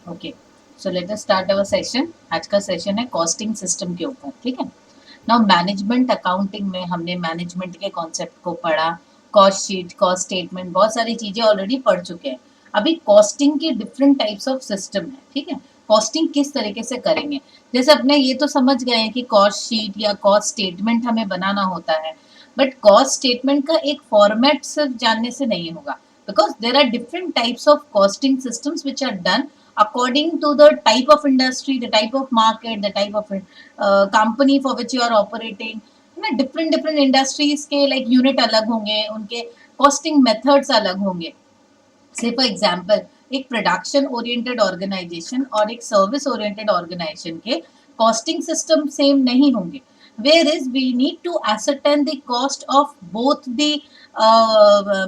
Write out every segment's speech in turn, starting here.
Okay, so let us start our session. आज का session है कॉस्टिंग सिस्टम के ऊपर, ठीक है। नाउ मैनेजमेंट अकाउंटिंग में हमने मैनेजमेंट के कॉन्सेप्ट को पढ़ा, कॉस्ट शीट, कॉस्ट स्टेटमेंट, बहुत सारी चीजें ऑलरेडी पढ़ चुके हैं। अभी कॉस्टिंग के डिफरेंट टाइप्स ऑफ सिस्टम है, ठीक है। कॉस्टिंग किस तरीके से करेंगे, जैसे अपने ये तो समझ गए हैं कि कॉस्ट शीट या कॉस्ट स्टेटमेंट हमें बनाना होता है, बट कॉस्ट स्टेटमेंट का एक फॉर्मेट सिर्फ जानने से नहीं होगा, because there are different types of costing systems which are done according to the type of industry, the type of market, the type of company for which you are operating. ना different different industries के like unit अलग होंगे, उनके costing methods अलग होंगे। से for example एक production oriented organisation और एक सर्विस ओरिएंटेड ऑर्गेनाइजेशन के कॉस्टिंग सिस्टम सेम नहीं होंगे। Where is we need to ascertain the cost of both the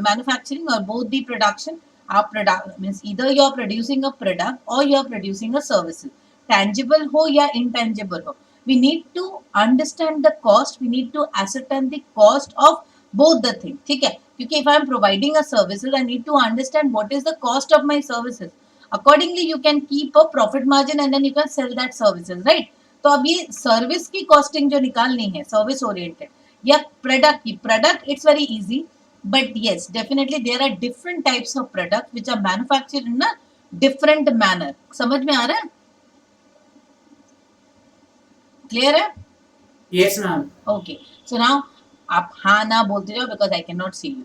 manufacturing और बोथ द प्रोडक्शन। आप product means either you are producing a product और you are producing a services, tangible हो या intangible हो। we need to understand the cost, we need to ascertain the cost of both the thing, ठीक है। क्योंकि if I am providing a services, I need to understand what is the cost of my services. Accordingly, you can keep a profit margin and then you can sell that services, right? तो अब ये service की costing जो निकालनी है service oriented या product की, product it's very easy, but yes definitely there are different types of product which are manufactured in a different manner. समझ में आ रहा है, क्लियर है? Yes, ma'am. Okay, so now आप हाँ ना बोलते जाओ because I can not see you.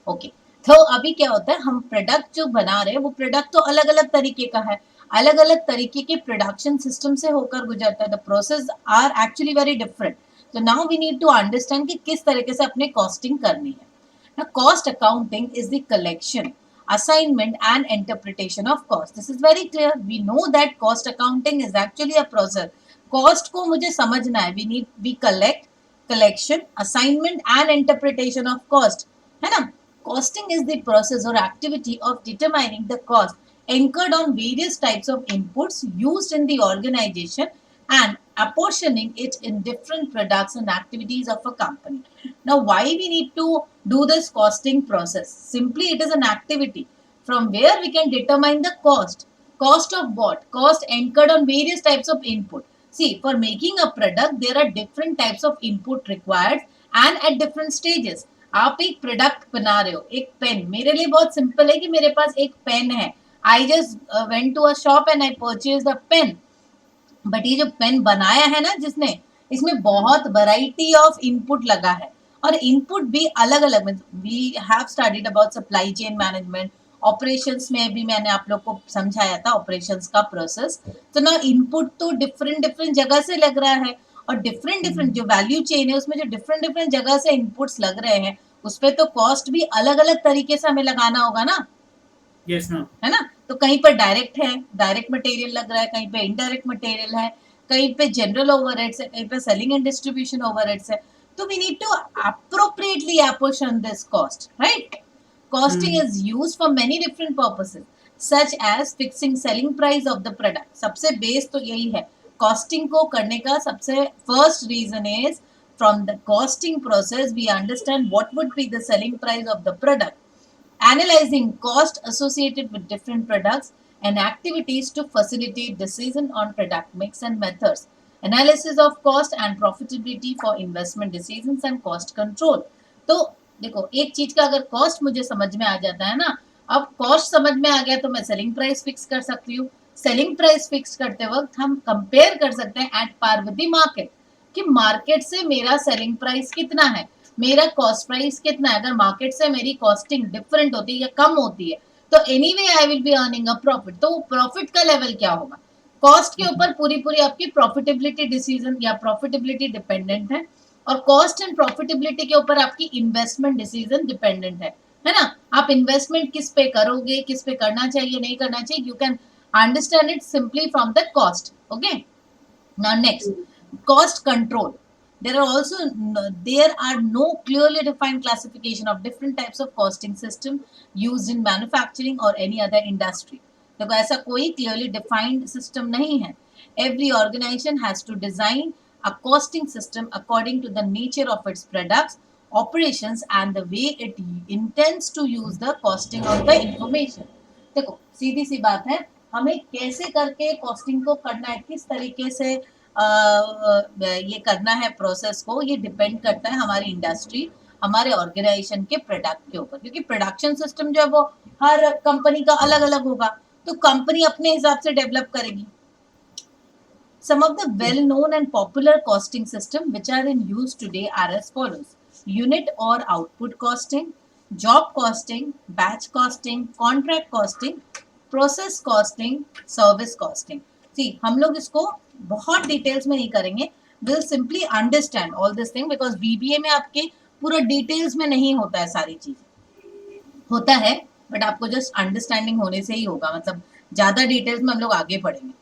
Okay, तो अभी क्या होता है, हम प्रोडक्ट जो बना रहे हैं वो प्रोडक्ट तो अलग अलग तरीके का है, अलग अलग तरीके के प्रोडक्शन सिस्टम से होकर गुजरता है। The process are actually very different. तो now we need to understand कि किस तरीके से अपने कॉस्टिंग करनी है। Now, cost accounting is the collection, assignment, and interpretation of cost. This is very clear. We know that cost accounting is actually a process. Cost को मुझे समझना है. We collect, collection, assignment, and interpretation of cost. है ना? Costing is the process or activity of determining the cost anchored on various types of inputs used in the organization and apportioning it in different products and activities of a company. Now, why we need to do this costing process? Simply, it is an activity from where we can determine the cost. Cost of what? Cost anchored on various types of input. See, for making a product, there are different types of input required and at different stages. आप एक product बना रहे हो, एक pen, मेरे लिए बहुत simple है कि मेरे पास एक पेन है, I just went to a shop and I purchase the pen. But ये जो पेन बनाया है ना जिसने, इसमें बहुत वैरायटी ऑफ इनपुट लगा है और इनपुट भी अलग अलग। We have studied about supply chain management, operations में भी मैंने आप लोग को समझाया था ऑपरेशंस का प्रोसेस। तो ना इनपुट तो डिफरेंट डिफरेंट जगह से लग रहा है और डिफरेंट डिफरेंट जो वैल्यू चेन है उसमें जो डिफरेंट डिफरेंट जगह से इनपुट्स लग रहे हैं उस पर तो कॉस्ट भी अलग अलग तरीके से हमें लगाना होगा ना। Yes, ma'am. है ना? तो कहीं पर डायरेक्ट है, डायरेक्ट मटेरियल लग रहा है, कहीं पे इनडायरेक्ट मटेरियल है, कहीं पे जनरल ओवरहेड्स है, कहीं पे सेलिंग एंड डिस्ट्रीब्यूशन ओवरहेड्स है। तो we need to appropriately apportion this cost, right? Costing Hmm. is used for many different purposes such as fixing selling price of the product. सबसे base तो यही है, costing को करने का सबसे first reason is from the costing process we understand what would be the selling price of the product, analyzing cost associated with different products and activities to facilitate decision on product mix and methods, analysis of cost and profitability for investment decisions and cost control. तो देखो एक चीज का अगर cost मुझे समझ में आ जाता है ना, अब कॉस्ट समझ में आ गया तो मैं सेलिंग प्राइस फिक्स कर सकती हूँ। सेलिंग प्राइस फिक्स करते वक्त हम कंपेयर कर सकते हैं at par with the market कि मार्केट से मेरा सेलिंग प्राइस कितना है, मेरा कॉस्ट प्राइस कितना है। अगर मार्केट से मेरी कॉस्टिंग डिफरेंट होती है या कम होती है तो anyway I will be earning a profit. तो प्रॉफिट का लेवल क्या होगा, कॉस्ट के ऊपर पूरी पूरी आपकी प्रॉफिटेबिलिटी डिसीजन या प्रॉफिटेबिलिटी डिपेंडेंट है और कॉस्ट एंड प्रॉफिटेबिलिटी के ऊपर आपकी इन्वेस्टमेंट डिसीजन डिपेंडेंट है ना? आप इन्वेस्टमेंट किस पे करोगे, किस पे करना चाहिए नहीं करना चाहिए, you can understand it simply from the cost. Okay, now next, cost control. There are no clearly defined classification of different types of costing system used in manufacturing or any other industry. देखो ऐसा कोई clearly defined system नहीं है. Every organization has to design a costing system according to the nature of its products, operations and the way it intends to use the costing of the information. देखो सीधी सी बात है, हमें कैसे करके costing को करना है, किस तरीके से ये करना है प्रोसेस को, ये डिपेंड करता है हमारी इंडस्ट्री, हमारे ऑर्गेनाइजेशन के प्रोडक्ट के ऊपर, क्योंकि प्रोडक्शन सिस्टम जो है वो हर कंपनी का अलग अलग होगा, तो कंपनी अपने हिसाब से डेवलप करेगी. Some of the well-known and popular costing systems which are in use today are as follows: unit or output costing, job costing, batch costing, contract costing, process costing, service costing. See, हम लोग इसको बहुत details में नहीं करेंगे. We'll simply understand all this thing because BBA में आपके पूरा डिटेल्स में नहीं होता है, सारी चीज होता है बट आपको जस्ट अंडरस्टैंडिंग होने से ही होगा, मतलब ज्यादा डिटेल्स में हम लोग आगे पढ़ेंगे.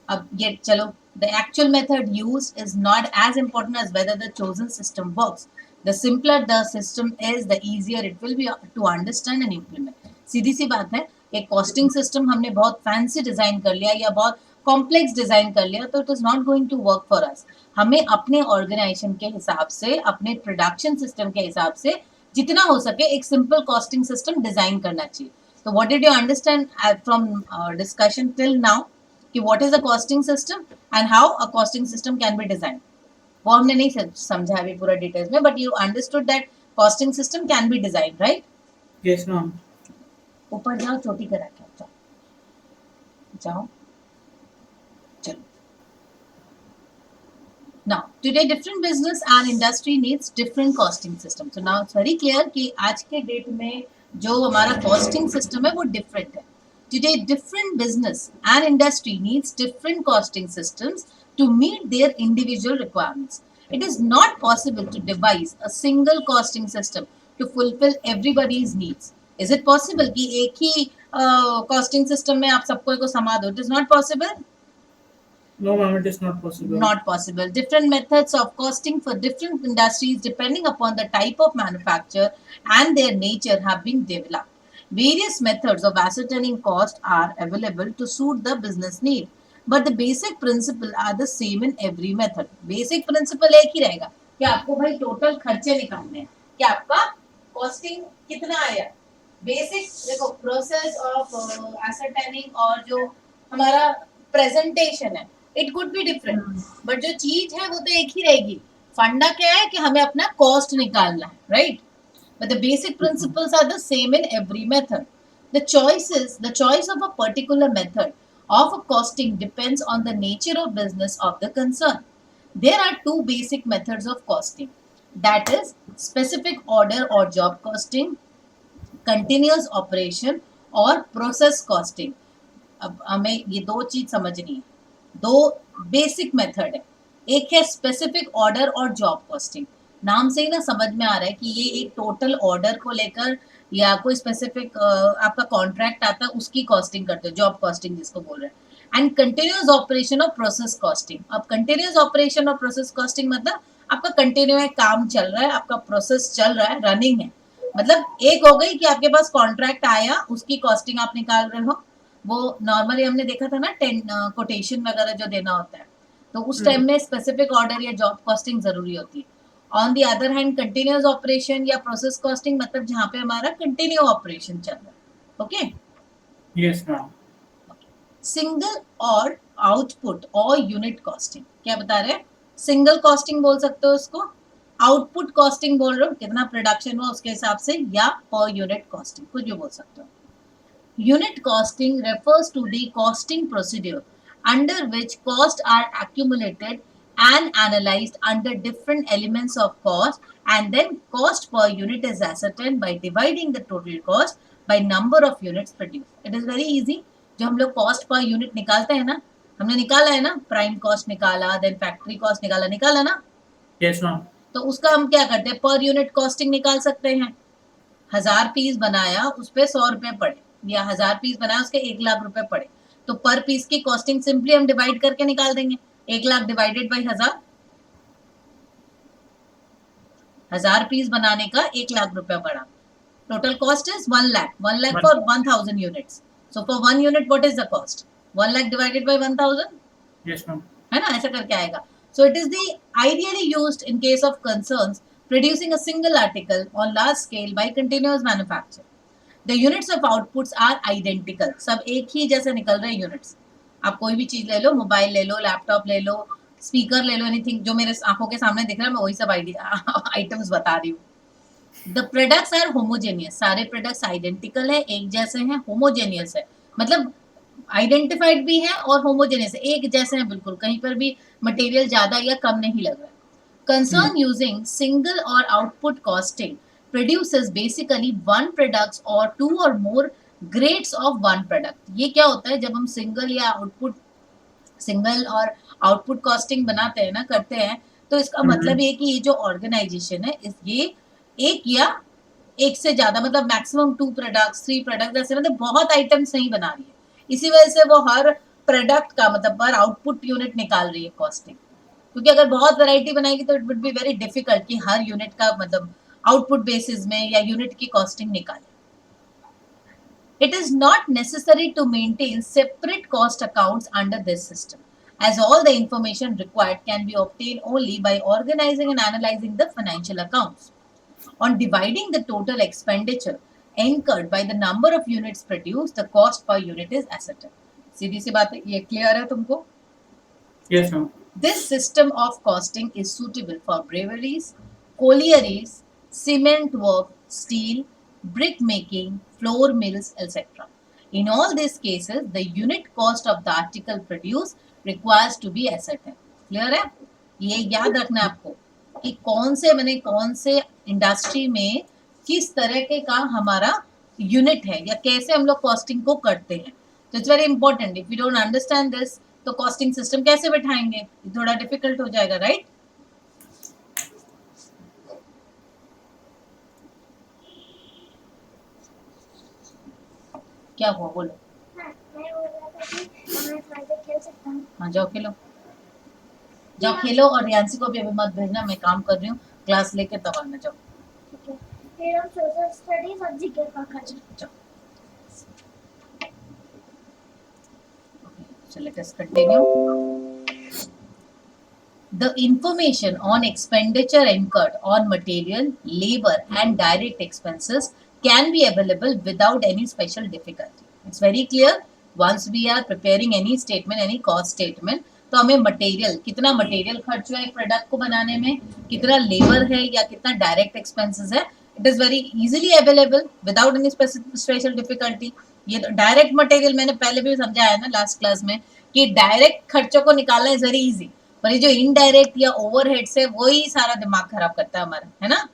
अब ये चलो, the actual method used is not as important as whether the chosen system works. The simpler the system is, the easier it will be to understand and implement. सीधी सी बात है, एक कॉस्टिंग सिस्टम हमने बहुत फैंसी डिजाइन कर लिया या बहुत complex design कर लिया तो it is not going to work for us. हमें अपने ऑर्गेनाइजेशन के हिसाब से, अपने प्रोडक्शन सिस्टम के हिसाब से जितना हो सके एक सिंपल कॉस्टिंग सिस्टम डिजाइन करना चाहिए. तो what did you understand from discussion till now कि what is a costing system and how a costing system can be designed. वो हमने नहीं समझा अभी पूरा डिटेल्स में, but you understood that costing system can be designed, right? Yes, ma'am. ऊपर जाओ, चोटी करा के जाओ, जाओ, चलो. Now, today different business and industry needs different costing system. So now it's very clear कि आज के डेट में जो हमारा costing system है वो different है. Today, different business and industry needs different costing systems to meet their individual requirements. It is not possible to devise a single costing system to fulfill everybody's needs. Is it possible कि एक ही costing system में आप सबको को समा दो? It is not possible. No, ma'am, it is not possible. Not possible. Different methods of costing for different industries depending upon the type of manufacture and their nature have been developed. Various methods of ascertaining cost are available to suit the business need, but the basic principle are the same in every method. Basic principle एक ही रहेगा कि आपको भाई total खर्चे निकालने हैं कि आपका कॉस्टिंग कितना आया. बेसिक देखो प्रोसेस ऑफ ascertaining और जो हमारा प्रेजेंटेशन है it could be different, but जो चीज है वो तो एक ही रहेगी. फंडा क्या है कि हमें अपना कॉस्ट निकालना है, right? But the basic principles are the same in every method. The choice of a particular method of a costing depends on the nature of business of the concern. There are two basic methods of costing. That is specific order or job costing, continuous operation और process costing. अब हमें ये दो चीज समझनी है. दो basic method है, एक है स्पेसिफिक ऑर्डर और जॉब कॉस्टिंग. नाम से ही ना समझ में आ रहा है कि ये एक टोटल ऑर्डर को लेकर या कोई स्पेसिफिक आपका कॉन्ट्रैक्ट आता है उसकी कॉस्टिंग करते हो, जॉब कॉस्टिंग जिसको बोल रहे हैं. एंड कंटिन्यूअस ऑपरेशन और प्रोसेस कॉस्टिंग. अब कंटिन्यूअस ऑपरेशन और प्रोसेस कॉस्टिंग मतलब आपका कंटिन्यू है, काम चल रहा है, आपका प्रोसेस चल रहा है, रनिंग है. मतलब एक हो गई कि आपके पास कॉन्ट्रैक्ट आया, उसकी कॉस्टिंग आप निकाल रहे हो. वो नॉर्मली हमने देखा था ना, कोटेशन वगैरह जो देना होता है, तो उस टाइम में स्पेसिफिक ऑर्डर या जॉब कॉस्टिंग जरूरी होती है. On the other hand continuous operation या प्रोसेस कॉस्टिंग मतलब जहाँ पे हमारा कंटिन्यू ऑपरेशन चल रहा है. Okay, Yes, ma'am. सिंगल और आउटपुट और यूनिट कॉस्टिंग क्या बता रहे हैं? सिंगल कॉस्टिंग बोल सकते हो उसको, आउटपुट कॉस्टिंग बोल रहे हो कितना प्रोडक्शन हुआ उसके हिसाब से, या पर यूनिट कॉस्टिंग कुछ भी बोल सकते हो. Unit costing refers to the costing procedure under which costs are accumulated and analyzed under different elements of cost, and then cost per unit is ascertained by dividing the total cost by number of units produced. It is very easy. जो हम लोग cost per unit निकालते हैं ना, हमने निकाला है ना, प्राइम कॉस्ट निकाला, देन फैक्ट्री कॉस्ट निकाला ना. Yes, ma'am. तो उसका हम क्या करते हैं, पर यूनिट कॉस्टिंग निकाल सकते हैं. 1000 पीस बनाया, उस पे 100 रुपए पड़े, या 1000 पीस बनाया उसके 1 लाख रुपए पड़े, तो पर पीस की कॉस्टिंग सिंपली हम डिवाइड करके निकाल देंगे. 1 लाख डिवाइडेड बाई 1000, 1000 पीस बनाने का 1 लाख रुपए पड़ा. Total cost is 1 lakh, 1 lakh for 1000 units. So for 1 unit what is the cost? 1 lakh divided by 1000, Yes, ma'am. है ना, ऐसा करके आएगा. So it is the ideally used in case of concerns producing a single article on large scale by continuous manufacture. The units of outputs are identical, सब एक ही जैसे निकल रहे यूनिट्स। आप कोई भी चीज ले लो, मोबाइल ले लो, लैपटॉप ले लो, स्पीकर ले लो, एनीथिंग जो मेरे आंखों के सामने दिख रहा है मैं वही सब आइटम्स बता रही हूँ। द प्रोडक्ट्स आर होमोजेनियस, सारे प्रोडक्ट्स आइडेंटिकल है, एक जैसे हैं, होमोजेनियस है मतलब आइडेंटिफाइड भी है और होमोजेनियस है, एक जैसे हैं बिल्कुल, कहीं पर भी मटेरियल ज्यादा या कम नहीं लग रहा है। कंसर्न यूजिंग सिंगल और output costing produces basically one products or two or more grades of one product। ये क्या होता है, जब हम सिंगल और आउटपुट कॉस्टिंग बनाते हैं ना, करते हैं, तो इसका मतलब ये कि ये जो ऑर्गेनाइजेशन है ये एक या एक से ज्यादा मतलब मैक्सिमम 2 प्रोडक्ट्स 3 प्रोडक्ट्स ऐसे मतलब बहुत आइटम्स नहीं बना रही है, इसी वजह से वो हर प्रोडक्ट का मतलब पर आउटपुट यूनिट निकाल रही है कॉस्टिंग। क्योंकि अगर बहुत वैरायटी बनाएगी तो it would be very difficult कि हर यूनिट का मतलब आउटपुट बेसिस में या यूनिट की कॉस्टिंग निकाले। It is not necessary to maintain separate cost accounts under this system, as all the information required can be obtained only by organizing and analyzing the financial accounts. On dividing the total expenditure incurred by the number of units produced, the cost per unit is ascertained. सीधी सी बात है, ये clear है तुमको? Yes, ma'am. This system of costing is suitable for breweries, collieries, cement work, steel, brick making, flour mills, etc. In all these cases, the unit cost of the article produced requires to be ascertained. Clear है? ये याद रखना है आपको कि कौन से industry में किस तरह के का हमारा यूनिट है या कैसे हम लोग कॉस्टिंग को करते हैं। तो it's very important, if you don't understand this तो कॉस्टिंग सिस्टम कैसे बैठाएंगे, थोड़ा डिफिकल्ट हो जाएगा, राइट? क्या हुआ बोलो? हाँ जाओ खेलो, जाओ खेलो, और रियांसी को भी अभी मत भेजना, मैं काम कर रही हूँ, क्लास लेके तब आना। जाओ फिर हम सोशल स्टडीज और जीके का करेंगे। जाओ। So let us continue. The information on expenditure incurred on material, labor and direct expenses can be available without any special difficulty. It's very clear. Once we are preparing any statement, any cost statement, तो हमें material, कितना material खर्च हुआ है एक product को बनाने में, कितना लेबर है या कितना डायरेक्ट एक्सपेंसेस है, it is very easily available without any special difficulty. ये तो डायरेक्ट मटेरियल मैंने पहले भी समझाया ना लास्ट क्लास में कि डायरेक्ट खर्चों को निकालना इज वेरी इजी, पर ये जो इनडायरेक्ट या ओवरहेड्स है वही सारा दिमाग खराब करता है हमारा, है ना?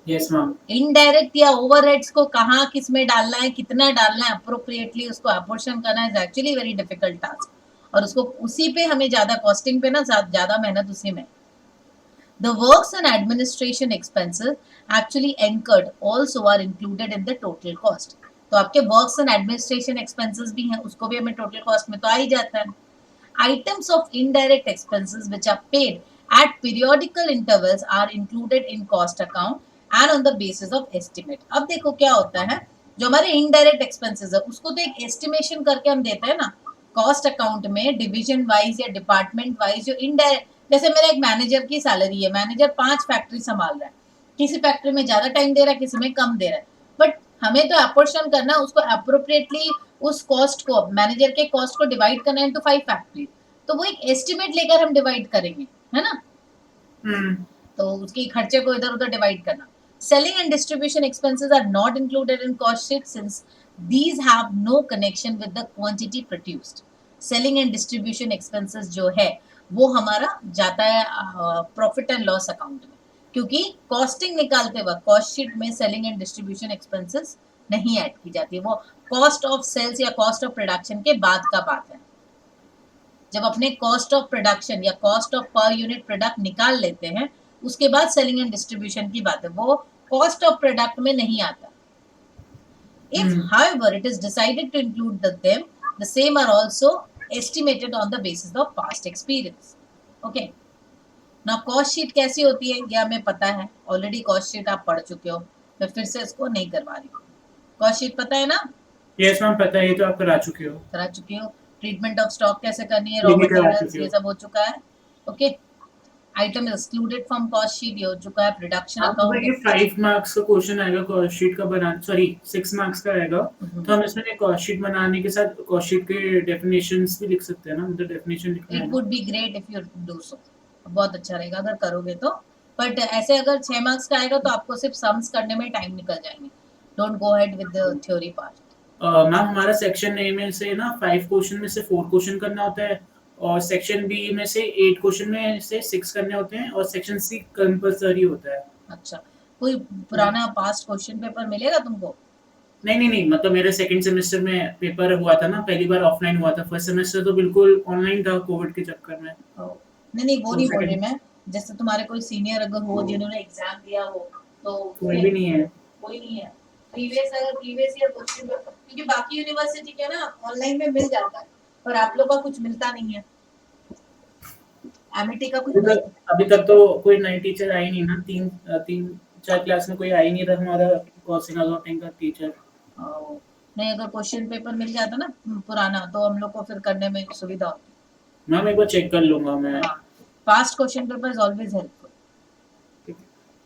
Yes, ma'am. इनडायरेक्ट या ओवरहेड्स को कहाँ किस में डालना है, कितना डालना है, अप्रोप्रिएटली उसको अपोर्शन करना is actually very difficult task, और उसको उसी पे हमें ज्यादा कॉस्टिंग पे ना ज्यादा मेहनत उसी में। The works and administration expenses actually incurred also are included in the total cost. तो आपके works and administration expenses भी हैं, उसको भी हमें total cost में तो आ ही जाता है। Items of indirect expenses which are paid at periodical intervals are included in cost account and on the basis of estimate. अब देखो क्या होता है, जो हमारे indirect expenses है उसको तो एक estimation करके हम देते हैं ना कॉस्ट अकाउंट में, डिवीजन वाइज या डिपार्टमेंट वाइज। जो इनडायरेक्ट, जैसे मेरा एक मैनेजर की सैलरी है, मैनेजर 5 फैक्ट्री संभाल रहा है, किसी फैक्ट्री में ज्यादा टाइम दे रहा है, किसी में कम दे रहा है, बट हमें तो अपोर्शन करना, उसको अप्रोप्रिएटली उस कॉस्ट को, मैनेजर के कॉस्ट को डिवाइड करना इनटू 5 फैक्ट्री, तो वो एक एस्टिमेट लेकर हम डिवाइड करेंगे, है ना? तो उसके खर्चे को इधर उधर डिवाइड करना। Selling and distribution expenses are not included in cost sheet since these have no connection with the quantity produced. Selling and distribution expenses जो है वो हमारा जाता है प्रॉफिट एंड लॉस अकाउंट में, क्योंकि कॉस्टिंग निकालते वक्त कॉस्ट शीट में सेलिंग एंड डिस्ट्रीब्यूशन एक्सपेंसेस नहीं ऐड की जाती, वो कॉस्ट ऑफ सेल्स या कॉस्ट ऑफ प्रोडक्शन के बाद का बात है। जब अपने कॉस्ट ऑफ प्रोडक्शन या cost of per unit product निकाल लेते हैं उसके बाद सेलिंग एंड डिस्ट्रीब्यूशन की बात है, वो कॉस्ट ऑफ प्रोडक्ट में नहीं आता। If, however, it is decided to include them, the same are also estimated on the basis of past experience. Okay. Now, cost sheet कैसी होती है ये हमें पता है, ऑलरेडी कॉस्ट शीट आप पढ़ चुके हो, मैं फिर से इसको नहीं करवा रही हूँ। कॉस्ट शीट पता है ना? Yes, ma'am, पता है, ये तो आप करा चुके हो। करा चुकी हो। ट्रीटमेंट ऑफ स्टॉक कैसे करनी है, रॉ मटेरियल्स, ये सब हो चुका है। Okay. Item excluded from cost sheet, ये हो चुका है। प्रोडक्शन आप अकाउंट ये 5 मार्क्स का क्वेश्चन आएगा कॉस्ट शीट का बनाना, सॉरी 6 मार्क्स का आएगा, तो हम इसमें कॉस्ट शीट बनाने के साथ कॉस्ट शीट के डेफिनेशंस भी लिख सकते हैं ना, मतलब डेफिनेशन लिखना है इट ना। Would be great if you do so, बहुत अच्छा रहेगा अगर करोगे तो। बट ऐसे अगर 6 मार्क्स का आएगा तो आपको सिर्फ सम्स करने में टाइम निकल जाएंगे। Don't go ahead with the theory part. Ma'am हमारा सेक्शन ए में से ना 5 क्वेश्चन में से 4 क्वेश्चन करना होता है, और सेक्शन बी में से 8 क्वेश्चन में से 6 करने होते हैं, और सेक्शन सी कंपलसरी होता है। अच्छा, कोई पुराना पास्ट क्वेश्चन पेपर मिलेगा तुमको? नहीं, मतलब मेरे सेकंड सेमेस्टर में पेपर हुआ था ना, पहली बार ऑफलाइन हुआ था, फर्स्ट सेमेस्टर तो बिल्कुल ऑनलाइन था कोविड के चक्कर में। नहीं वो तो नहीं बोल रही सेकंड मैं, जैसे तुम्हारे कोई सीनियर अगर हो जिन्होंने एग्जाम दिया हो तो कोई भी नहीं है। कोई नहीं है। प्रीवियस अगर प्रीवियस ईयर क्वेश्चन पेपर, क्योंकि बाकी यूनिवर्सिटी के ना ऑनलाइन में मिल जाता है, पर आप लोग का कुछ मिलता नहीं है। एमिटी का कुछ अभी तक तो कोई नई टीचर आई नहीं ना, 3-4 क्लास में कोई आई नहीं था हमारा कॉस्टिंग अकाउंटिंग का टीचर। नहीं, अगर क्वेश्चन पेपर मिल जाता ना पुराना, तो हम लोग को फिर करने में सुविधा होती। मैम एक बार चेक कर लूंगा मैं। Past question paper is always helpful.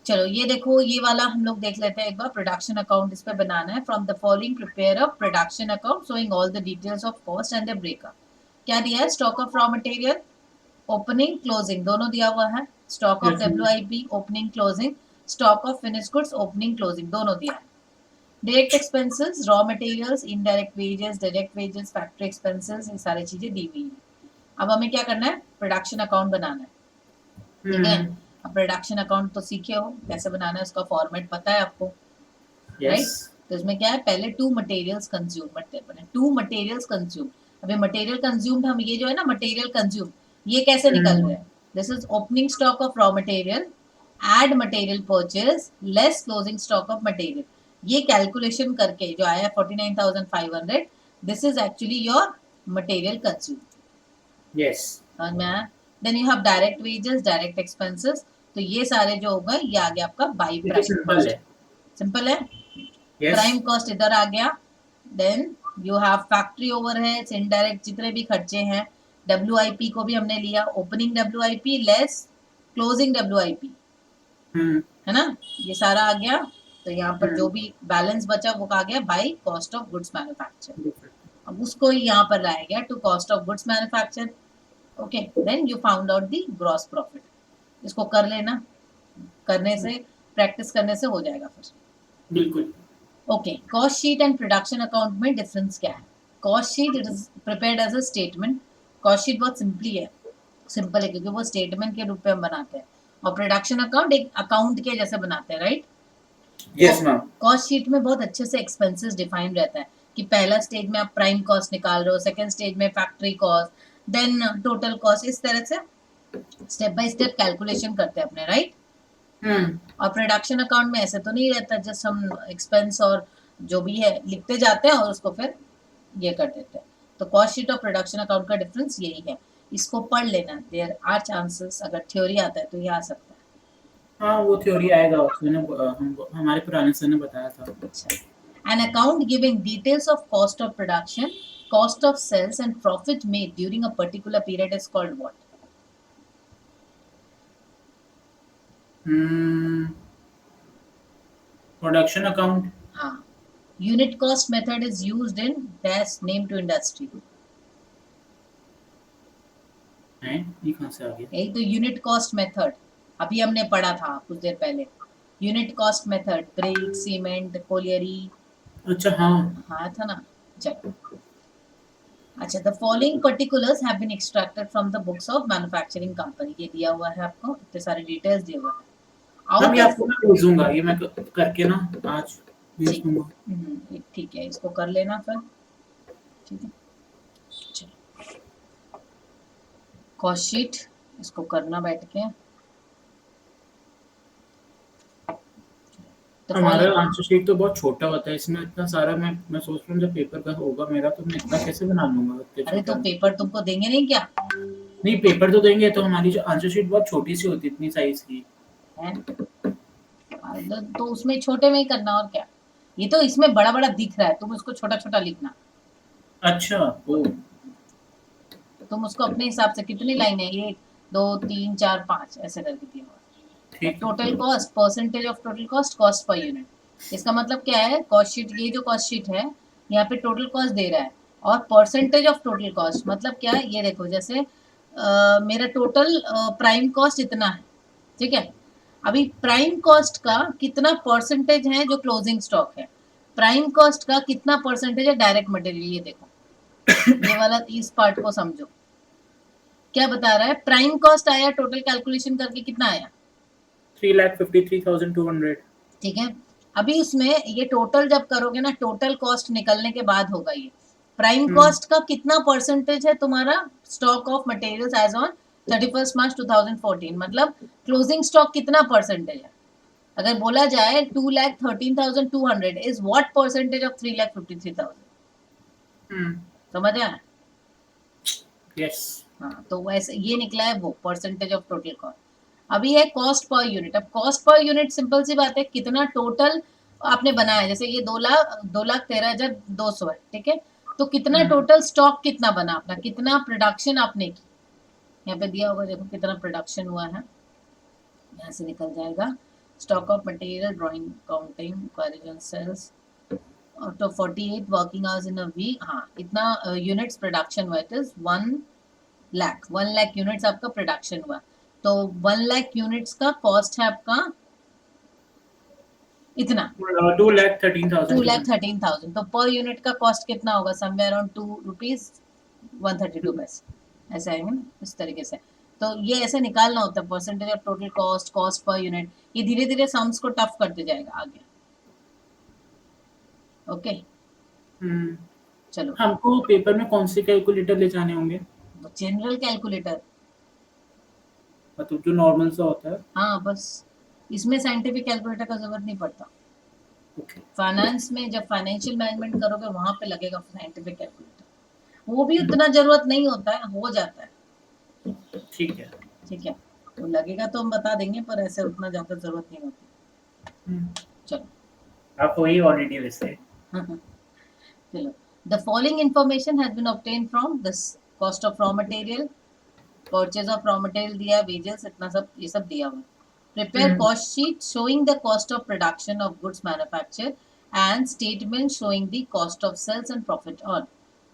चलो ये देखो, ये वाला हम लोग देख लेते हैं एक बार। प्रोडक्शन अकाउंट इस पे बनाना है। From the following prepare a production account showing all the details of cost and the breakup. क्या दिया है? Stock of raw material, opening closing दोनों दिया हुआ है। Stock of Yes, ma'am. WIP, opening closing. Stock of finish goods, opening closing दोनों दिया है। Direct expenses, raw materials, indirect wages, direct wages, factory expenses, ये सारी चीजें दी हुई है। अब हमें क्या करना है? प्रोडक्शन अकाउंट बनाना है। ठीक है, अब प्रोडक्शन अकाउंट तो सीखे हो कैसे बनाना है, उसका फॉर्मेट पता है आपको, राइट? तो इसमें क्या है? पहले टू मटेरियल्स कंज्यूम। अभी मटेरियल कंज्यूम्ड, हम ये जो है ना मटेरियल कंज्यूम, ये कैसे निकल रहा है? This is opening stock of raw material, add material purchase, less closing stock of material. ये कैलकुलेशन करके जो आया 49,500, this is actually your material consume. Yes. Then you have direct wages, direct expenses. तो ये सारे जो होगा ये आ गया आपका बाई ये तो प्राइम सिंपल कॉस्ट। है। सिंपल है। यस। प्राइम कॉस्ट इधर आ गया। Then you have factory overheads, indirect जितने भी खर्चे हैं। WIP को भी हमने लिया, opening WIP less closing WIP, है ना? ये सारा आ गया। तो यहाँ पर जो भी बैलेंस बचा वो आ गया by cost of goods manufacture. अब उसको यहाँ पर लाया गया to cost of goods manufacture. Okay, then you found out the gross profit. इसको कर लेना, करने से प्रैक्टिस करने से हो जाएगा फिर। बिल्कुल। Okay, cost sheet and production account में डिफरेंस क्या है? Cost sheet it is prepared as a statement. Cost sheet बहुत सिंपल है क्योंकि वो स्टेटमेंट के रूप में हम बनाते हैं, और प्रोडक्शन अकाउंट एक अकाउंट के जैसे बनाते हैं, right? Yes ma'am. Cost sheet में बहुत अच्छे से एक्सपेंसेस डिफाइन रहता है कि पहला स्टेज में आप प्राइम कॉस्ट निकाल रहे हो, सेकंड स्टेज में factory cost, then total cost, इस तरह से स्टेप बाय स्टेप कैलकुलेशन करते हैं अपने, राइट? और प्रोडक्शन अकाउंट में ऐसे तो नहीं रहता, जस्ट हम एक्सपेंस और जो भी है लिखते जाते हैं और उसको फिर ये कर देते हैं। तो कॉस्ट शीट और प्रोडक्शन अकाउंट का डिफरेंस यही है। इसको पढ़ लेना, देयर आर चांसेस, अगर थ्योरी आता है तो ये आ सकता है। हाँ वो थ्योरी आएगा, उसने हमारे पुराने सर ने बताया था। अच्छा, an account giving details of cost of production, cost of sales and profit made during a particular period is called what? Production account. हाँ, unit cost method is used in dash name to industry. है ये कहाँ से आ गया? यही तो unit cost method अभी हमने पढ़ा था कुछ देर पहले। Unit cost method, brick, cement, colliery. अच्छा हाँ। हाँ था ना। चलो, अच्छा, the following particulars have been extracted from the books of manufacturing company. ये दिया हुआ है आपको, इतने सारे डिटेल्स दिए हुए हैं। मैम ये आपको मैं भेजूंगा, ये मैं करके ना आज भेज दूंगा। ठीक है, इसको कर लेना फिर। ठीक है, कॉस्ट शीट इसको करना बैठ के। हमारा आंसर शीट तो बहुत छोटा होता है, इसमें इतना सारा मैं सोच रहा हूँ जब पेपर का होगा मेरा तो मैं इतना कैसे बना लूंगा। अरे तो पेपर तुमको देंगे नहीं क्या? नहीं पेपर तो देंगे, तो हमारी जो आंसर शीट बहुत छोटी सी होती है, इतनी साइज की है, तो उसमें छोटे में ही करना, और क्या। ये तो इसमें बड़ा बड़ा दिख रहा है, तुम उसको छोटा छोटा लिखना। अच्छा ओ। तुम उसको अपने हिसाब से, कितनी लाइन है ये? 2 3 4 5 ऐसे करके दिया हुआ है। ठीक है। Total cost, percentage of total cost, cost per unit. इसका मतलब क्या है, कॉस्ट शीट, ये जो कॉस्ट शीट है यहाँ पे टोटल कॉस्ट दे रहा है, और परसेंटेज ऑफ टोटल कॉस्ट मतलब क्या है, ये देखो जैसे मेरा टोटल प्राइम कॉस्ट इतना है, ठीक है। अभी प्राइम कॉस्ट का कितना परसेंटेज है जो क्लोजिंग स्टॉक है, प्राइम कॉस्ट का कितना परसेंटेज है डायरेक्ट मटेरियल, ये देखो ये वाला इस पार्ट को समझो। क्या बता रहा है, प्राइम कॉस्ट आया टोटल कैलकुलेशन करके कितना आया, 3,53,200। ठीक है। अभी इसमें ये टोटल जब करोगे ना, टोटल कॉस्ट निकलने के बाद होगा ये प्राइम कॉस्ट का कितना परसेंटेज है तुम्हारा stock of materials as on 31 March 2014, मतलब क्लोजिंग स्टॉक कितना परसेंटेज है। अगर बोला जाए 2,13,200 इज व्हाट परसेंटेज ऑफ 3,53,000, समझ आया। यस। हाँ, तो वैसे ये निकला है वो परसेंटेज ऑफ टोटल कॉस्ट। अभी है कॉस्ट पर यूनिट। अब कॉस्ट पर यूनिट सिंपल सी बात है, कितना टोटल आपने बनाया, जैसे ये 2,13,200 है, ठीक है। तो कितना टोटल स्टॉक कितना बना अपना, कितना प्रोडक्शन आपने की, यहाँ पे दिया होगा, देखो कितना प्रोडक्शन हुआ है, यहाँ से निकल जाएगा। Stock of material, drawing, counting, क्वारिजन sales, out of 48 working hours in a week, हाँ इतना यूनिट्स प्रोडक्शन हुआ, इट इज 1 लाख यूनिट्स आपका प्रोडक्शन हुआ। तो 1 लाख यूनिट्स का कॉस्ट है आपका इतना 2,13,000। 2,13,000। तो पर यूनिट का कॉस्ट कितना होगा, समवेयर अराउंड 2 रुपीज 132 पैसे, ऐसा आएंगे ना इस तरीके से। तो ये ऐसे निकालना होता है percentage of total cost, cost per unit. ये धीरे धीरे सम्स को टफ करते जाएगा आगे। ओके चलो, हमको पेपर में कौन से कैलकुलेटर ले जाने होंगे? जनरल कैलकुलेटर, मतलब जो नॉर्मल सा होता है। हाँ बस, इसमें साइंटिफिक कैलकुलेटर का जरूरत नहीं पड़ता। ओके। फाइनेंस में जब फाइनेंशियल मैनेजमेंट करोगे वहां पे लगेगा साइंटिफिक कैलकुलेटर, वो भी उतना जरूरत नहीं होता है, हो जाता है, ठीक है। ठीक है। तो लगेगा तो हम बता देंगे, पर ऐसे उतना ज्यादा जरूरत नहीं होती। चलो आप वही ऑलरेडी वैसे। चलो, the following information has been obtain from this, cost of raw material, purchase of raw material दिया, वेजेस, इतना सब ये सब दिया हुआ। Prepare cost sheet showing the cost of production of goods manufacture and statement showing the cost of sales and profit earn.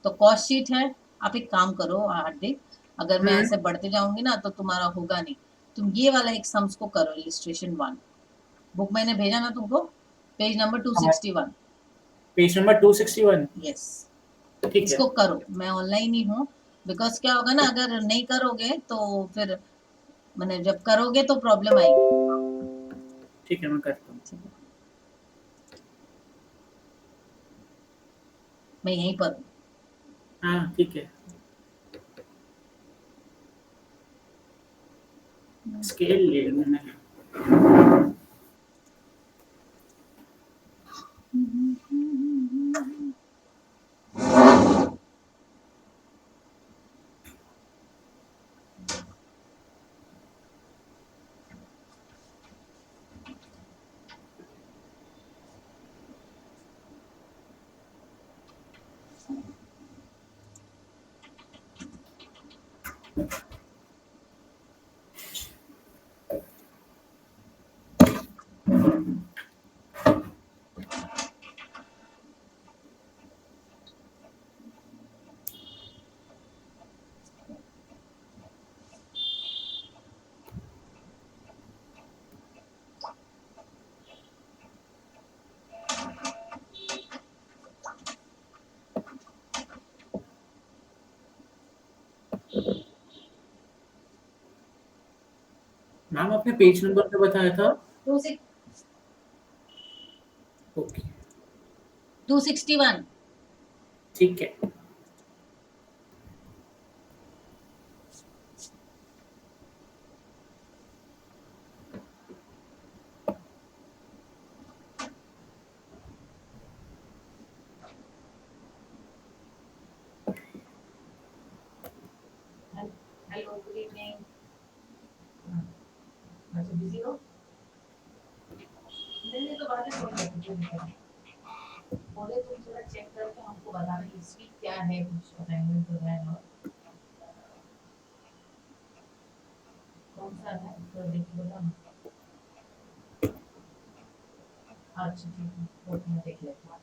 तो cost sheet है, आप एक काम करो हार्दिक, अगर मैं ऐसे बढ़ते जाऊंगी ना तो तुम्हारा होगा नहीं, तुम ये वाला एक सम्स को करो, इलिस्ट्रेशन 1, बुक मैंने भेजा ना तुमको, page number 261। Page number 261। Yes, ठीक है। इसको करो, मैं ऑनलाइन ही हूँ, बिकॉज क्या होगा ना, अगर नहीं करोगे तो फिर मैंने जब करोगे तो प्रॉब्लम आएगी। ठीक है, मैं करता हूँ। ठीक है, मैं यहीं पर हूँ। हाँ ठीक है। स्केल ले लूँ मैं। मैम आपने पेज नंबर पे बताया था। 261। ठीक है। Hello, good evening. अच्छा, बिजी हो? नहीं तो बातें छोड़ दो, बोले तुम थोड़ा चेक करके हमको बताना इस वीक क्या है, कुछ असाइनमेंट वगैरह। कौन सा है तो देख बोला ना। अच्छा ठीक है, वो तो मैं देख लेती हूँ।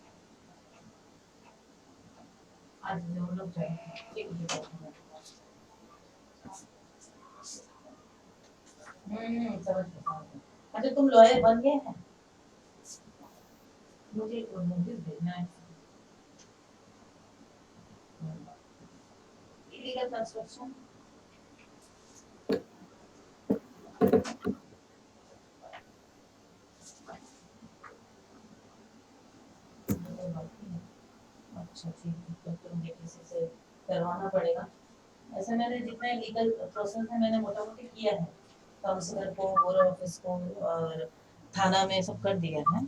आज जो लोग जाएंगे ठीक है ठीक है। समझ गया। अच्छा तुम लॉयर बन गए हैं, मुझे नोटिस भेजना है। इलीगल कंस्ट्रक्शन अच्छा ठीक है, तो मुझे किसी से करवाना पड़ेगा। ऐसे मैंने जितने लीगल प्रोसेस है मैंने मोटा मोटी किया है, काउंसलर को बोरो ऑफिस को और थाना में सब कर दिया है।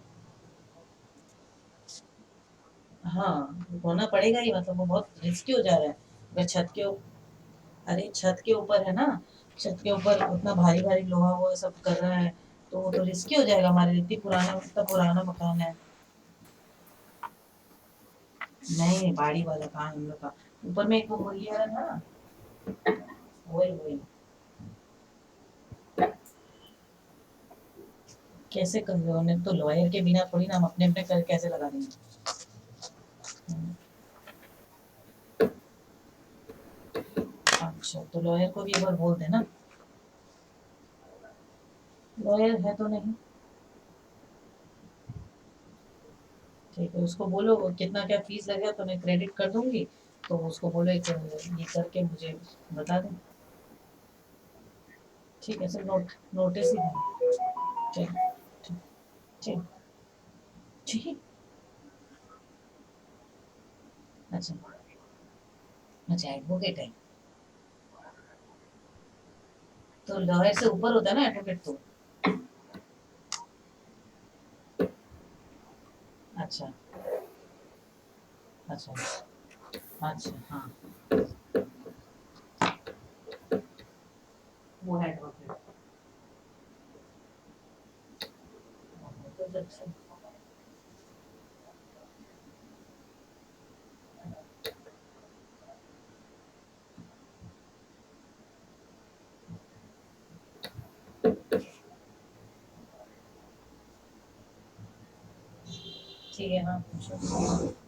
हाँ होना पड़ेगा ही, मतलब वो बहुत रिस्की हो जा रहा है अगर अरे छत के ऊपर है ना, छत के ऊपर उतना भारी भारी लोहा वो सब कर रहा है, तो वो तो रिस्की हो जाएगा हमारे लिए, इतना पुराना मकान है। नहीं बाड़ी वाला कहाँ हम लोग का, ऊपर में एक वो मुर्गी वाला था ना, वही वही। कैसे कर रहे हो ने, तो लॉयर के बिना थोड़ी ना हम अपने अपने कर कैसे लगा देंगे। अच्छा तो लॉयर को भी एक बार बोल देना, लॉयर है तो नहीं। ठीक है उसको बोलो कितना क्या फीस लगेगा तो मैं क्रेडिट कर दूंगी, तो उसको बोलो एक ये करके मुझे बता दें। ठीक है सर, नोटिस ही दें। ठीक ठीक ठीक ठीक। अच्छा अच्छा एडवोकेट है, तो लॉयर से ऊपर होता है ना एडवोकेट तो। अच्छा अच्छा अच्छा हाँ वो है एडवोकेट। तो अच्छा ठीक है हाँ पूछो।